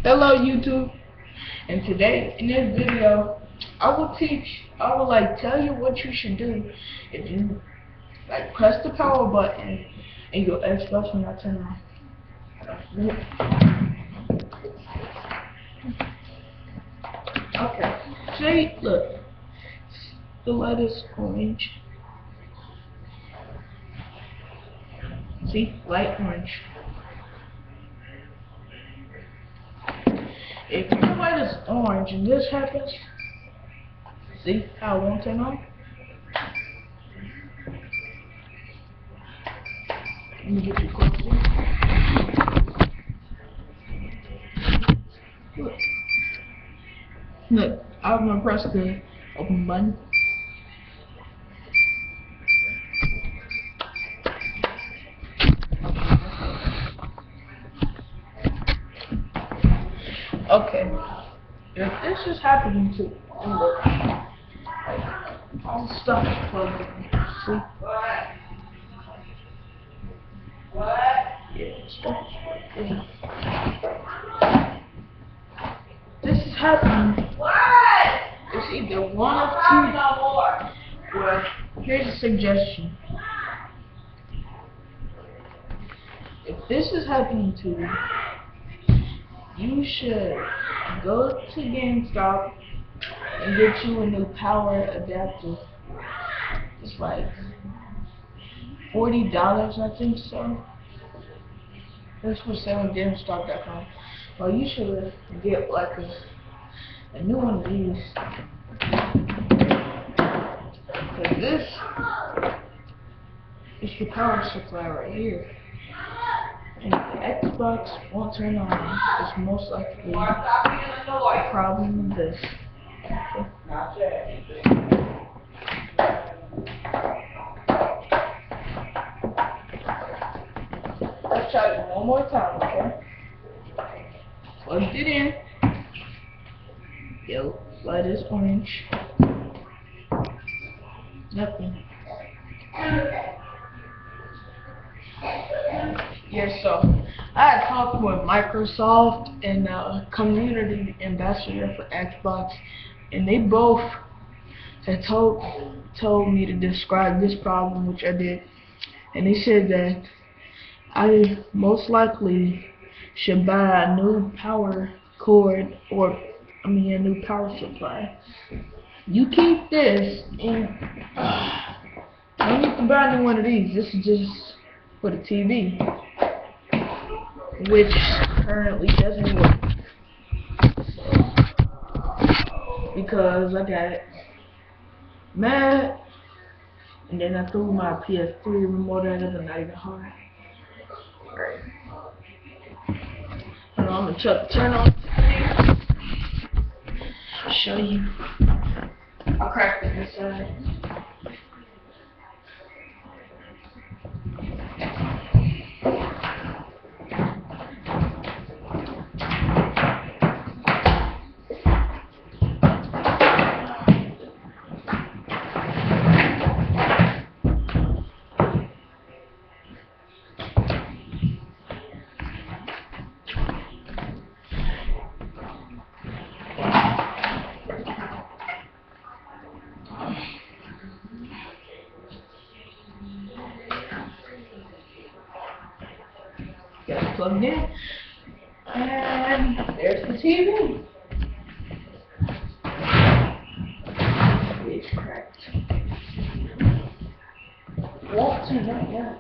Hello YouTube, and today in this video I will tell you what you should do if you press the power button and your Xbox will not turn on. Okay, see, look, the light is orange. See, light orange. If your light is orange and this happens, see how it won't turn on? Let me get you closer. Look, I'm gonna press the open button. Okay, if this is happening to you, all stuff is plugged in. See? What? Yeah, stuff is plugged in. This is happening. What? It's either one of two. Well, here's a suggestion. If this is happening to you, you should go to GameStop and get you a new power adapter. It's like $40, I think so. That's for sale on GameStop.com. Well, you should get like a new one of these. Cause this is your power supply right here. And if the Xbox won't turn on, it's most likely a problem with this. Okay. Let's try it one more time, okay? Plugged it in. Yo, light is orange. Nothing. Yeah, so I had talked with Microsoft and community ambassador for Xbox, and they both had told me to describe this problem, which I did, and they said that I most likely should buy a new power cord, or a new power supply. You keep this, and don't need to buy a new one of these. This is just for the TV, which currently doesn't work. Because I got mad, and then I threw my PS3 remote at it, and not even hard. Alright. I'm gonna turn on the TV. Show you. I'll crack it inside. Got it plugged in, and there's the TV. It's cracked. Won't turn on yet.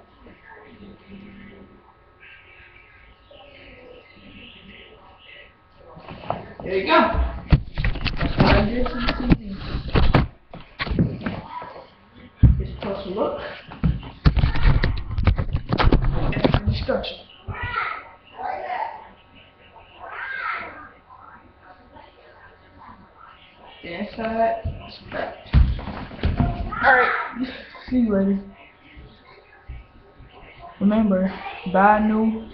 There you go. That's what I did to the TV. Here's a closer look at the instructions. The inside is cracked. Alright, see you later. Remember, buy a new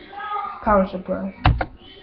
power supply.